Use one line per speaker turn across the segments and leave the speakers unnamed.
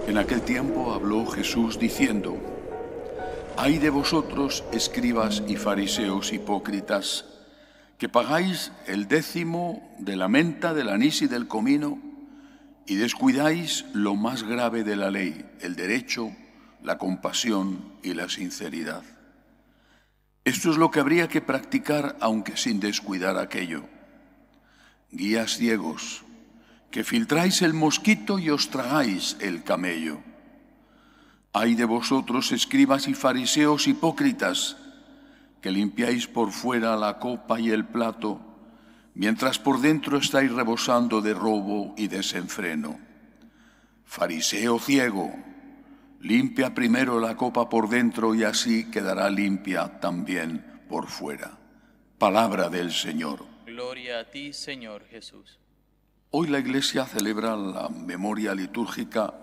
En aquel tiempo habló Jesús diciendo: «Ay de vosotros, escribas y fariseos hipócritas, que pagáis el 10º de la menta, del anís y del comino, y descuidáis lo más grave de la ley, el derecho, la compasión y la sinceridad. Esto es lo que habría que practicar, aunque sin descuidar aquello. Guías ciegos, que filtráis el mosquito y os tragáis el camello. Ay de vosotros, escribas y fariseos hipócritas, que limpiáis por fuera la copa y el plato, mientras por dentro estáis rebosando de robo y desenfreno. Fariseo ciego, limpia primero la copa por dentro y así quedará limpia también por fuera». Palabra del Señor.
Gloria a ti, Señor Jesús.
Hoy la Iglesia celebra la memoria litúrgica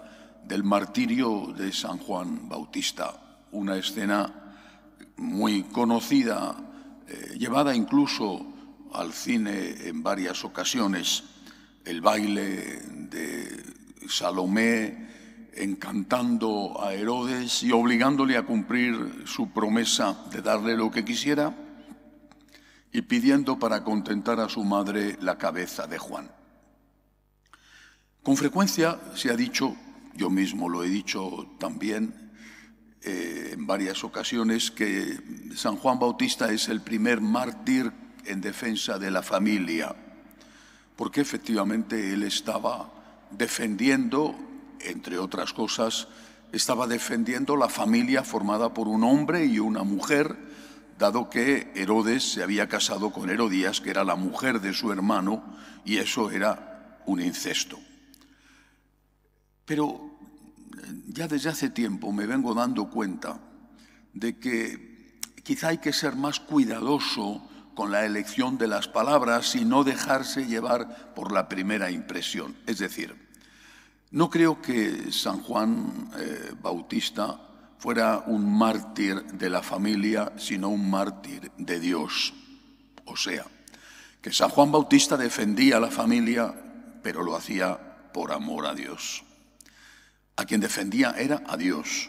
del martirio de San Juan Bautista, una escena muy conocida, llevada incluso al cine en varias ocasiones, el baile de Salomé encantando a Herodes y obligándole a cumplir su promesa de darle lo que quisiera y pidiendo para contentar a su madre la cabeza de Juan. Con frecuencia se ha dicho, yo mismo lo he dicho también en varias ocasiones, que San Juan Bautista es el primer mártir en defensa de la familia, porque efectivamente él estaba defendiendo, entre otras cosas, estaba defendiendo la familia formada por un hombre y una mujer, dado que Herodes se había casado con Herodías, que era la mujer de su hermano, y eso era un incesto. Pero ya desde hace tiempo me vengo dando cuenta de que quizá hay que ser más cuidadoso con la elección de las palabras y no dejarse llevar por la primera impresión. Es decir, no creo que San Juan Bautista fuera un mártir de la familia, sino un mártir de Dios. O sea, que San Juan Bautista defendía a la familia, pero lo hacía por amor a Dios. A quien defendía era a Dios,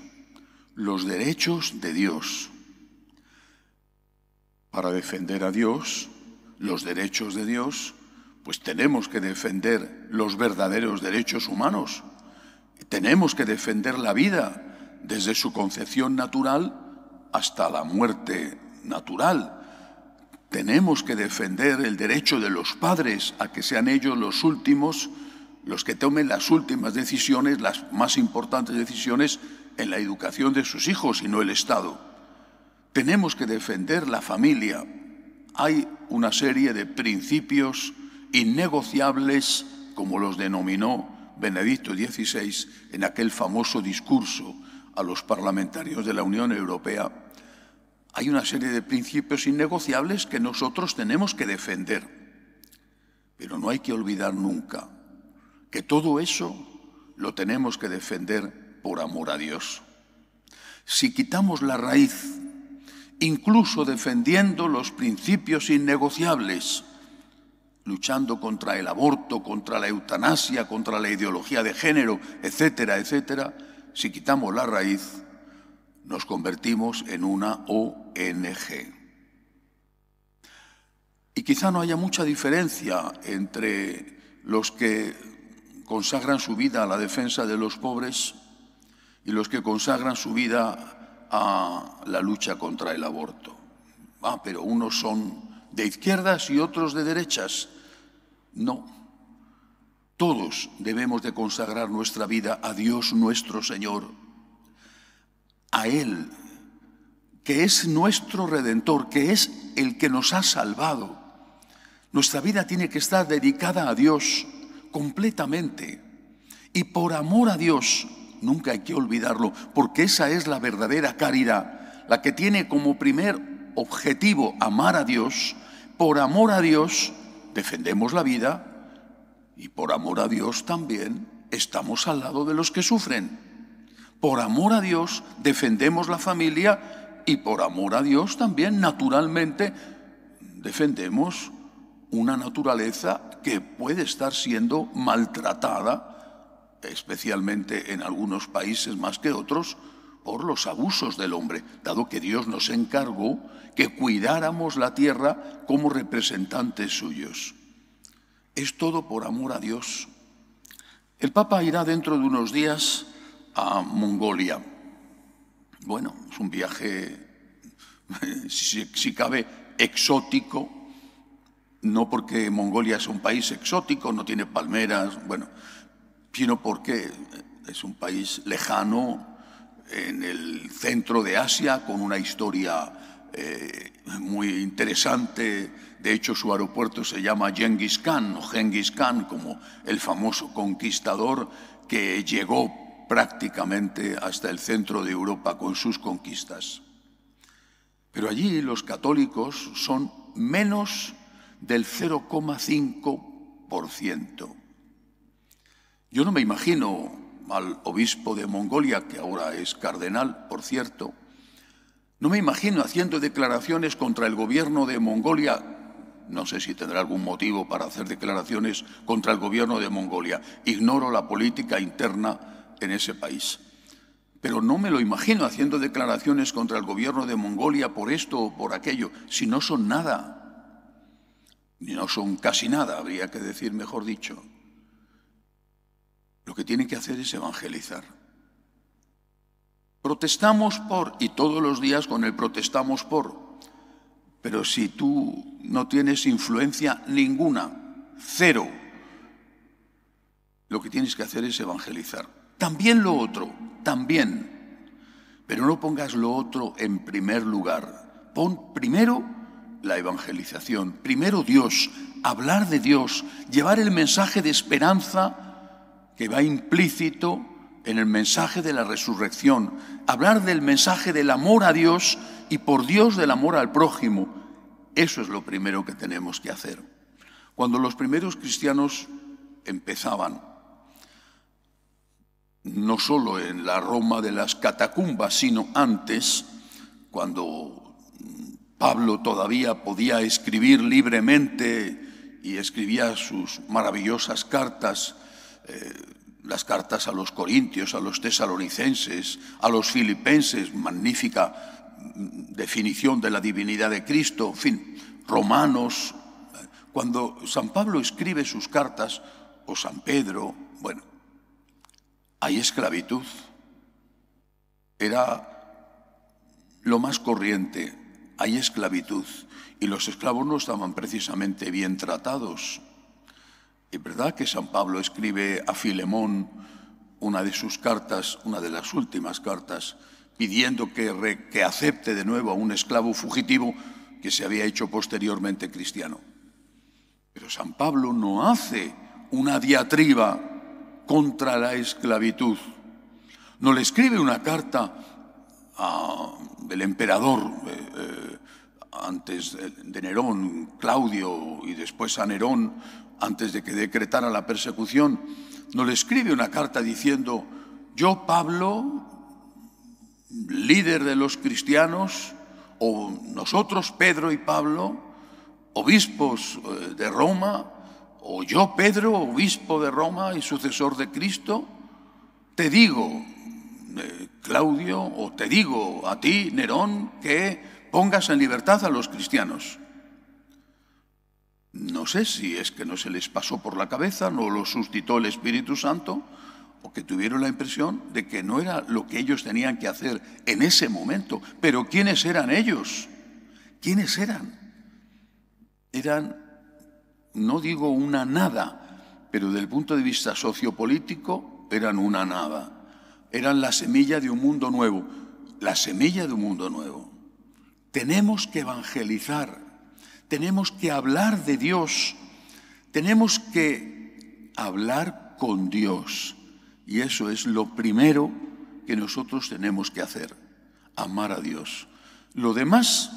los derechos de Dios. Para defender a Dios, los derechos de Dios, pues tenemos que defender los verdaderos derechos humanos. Tenemos que defender la vida desde su concepción natural hasta la muerte natural. Tenemos que defender el derecho de los padres a que sean ellos los últimos, los que tomen las últimas decisiones, las más importantes decisiones en la educación de sus hijos y no el Estado. Tenemos que defender la familia. Hay una serie de principios innegociables, como los denominó Benedicto XVI en aquel famoso discurso a los parlamentarios de la Unión Europea. Hay una serie de principios innegociables que nosotros tenemos que defender. Pero no hay que olvidar nunca que todo eso lo tenemos que defender por amor a Dios. Si quitamos la raíz, incluso defendiendo los principios innegociables, luchando contra el aborto, contra la eutanasia, contra la ideología de género, etcétera, etcétera, si quitamos la raíz, nos convertimos en una ONG. Y quizá no haya mucha diferencia entre los que consagran su vida a la defensa de los pobres y los que consagran su vida a la lucha contra el aborto. Pero unos son de izquierdas y otros de derechas. No. Todos debemos de consagrar nuestra vida a Dios nuestro Señor, a Él, que es nuestro Redentor, que es el que nos ha salvado. Nuestra vida tiene que estar dedicada a Dios completamente. Y por amor a Dios, nunca hay que olvidarlo, porque esa es la verdadera caridad, la que tiene como primer objetivo amar a Dios. Por amor a Dios defendemos la vida y por amor a Dios también estamos al lado de los que sufren. Por amor a Dios defendemos la familia y por amor a Dios también, naturalmente, defendemos una naturaleza que puede estar siendo maltratada, especialmente en algunos países más que otros, por los abusos del hombre, dado que Dios nos encargó que cuidáramos la tierra como representantes suyos. Es todo por amor a Dios. El Papa irá dentro de unos días a Mongolia. Bueno, es un viaje, si cabe, exótico, no porque Mongolia es un país exótico, no tiene palmeras, bueno, sino porque es un país lejano en el centro de Asia, con una historia muy interesante. De hecho, su aeropuerto se llama Genghis Khan, o Genghis Khan, como el famoso conquistador que llegó prácticamente hasta el centro de Europa con sus conquistas. Pero allí los católicos son menos del 0,5%. Yo no me imagino al obispo de Mongolia, que ahora es cardenal, por cierto, no me imagino haciendo declaraciones contra el gobierno de Mongolia. No sé si tendrá algún motivo para hacer declaraciones contra el gobierno de Mongolia. Ignoro la política interna en ese país. Pero no me lo imagino haciendo declaraciones contra el gobierno de Mongolia por esto o por aquello, si no son nada. Y no son casi nada, habría que decir, mejor dicho. Lo que tienen que hacer es evangelizar. Protestamos por, y todos los días con el protestamos por, pero si tú no tienes influencia ninguna, cero, lo que tienes que hacer es evangelizar. También lo otro, también, pero no pongas lo otro en primer lugar. Pon primero la evangelización, primero Dios, hablar de Dios, llevar el mensaje de esperanza que va implícito en el mensaje de la resurrección, hablar del mensaje del amor a Dios y por Dios del amor al prójimo. Eso es lo primero que tenemos que hacer. Cuando los primeros cristianos empezaban, no solo en la Roma de las catacumbas, sino antes, cuando Pablo todavía podía escribir libremente y escribía sus maravillosas cartas, las cartas a los corintios, a los tesalonicenses, a los filipenses, magnífica definición de la divinidad de Cristo, en fin, Romanos. Cuando San Pablo escribe sus cartas, o San Pedro, bueno, hay esclavitud. Era lo más corriente, hay esclavitud. Y los esclavos no estaban precisamente bien tratados. Es verdad que San Pablo escribe a Filemón una de sus cartas, una de las últimas cartas, pidiendo que acepte de nuevo a un esclavo fugitivo que se había hecho posteriormente cristiano. Pero San Pablo no hace una diatriba contra la esclavitud. No le escribe una carta del emperador antes de Nerón, Claudio, y después a Nerón, antes de que decretara la persecución. No le escribe una carta diciendo: yo, Pablo, líder de los cristianos, o nosotros, Pedro y Pablo, obispos de Roma, o yo, Pedro, obispo de Roma y sucesor de Cristo, te digo, Claudio, o te digo a ti, Nerón, que pongas en libertad a los cristianos. No sé si es que no se les pasó por la cabeza, no lo suscitó el Espíritu Santo, o que tuvieron la impresión de que no era lo que ellos tenían que hacer en ese momento. Pero ¿quiénes eran ellos? ¿Quiénes eran? Eran, no digo una nada, pero desde el punto de vista sociopolítico eran una nada. Eran la semilla de un mundo nuevo, la semilla de un mundo nuevo. Tenemos que evangelizar. Tenemos que hablar de Dios, tenemos que hablar con Dios. Y eso es lo primero que nosotros tenemos que hacer, amar a Dios. Lo demás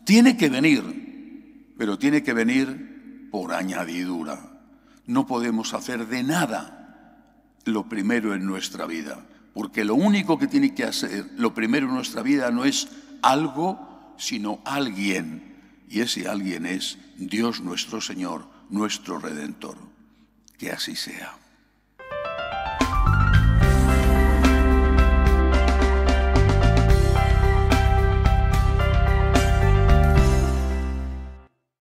tiene que venir, pero tiene que venir por añadidura. No podemos hacer de nada lo primero en nuestra vida, porque lo único que tiene que hacer lo primero en nuestra vida no es algo, sino alguien. Y ese alguien es Dios nuestro Señor, nuestro Redentor. Que así sea.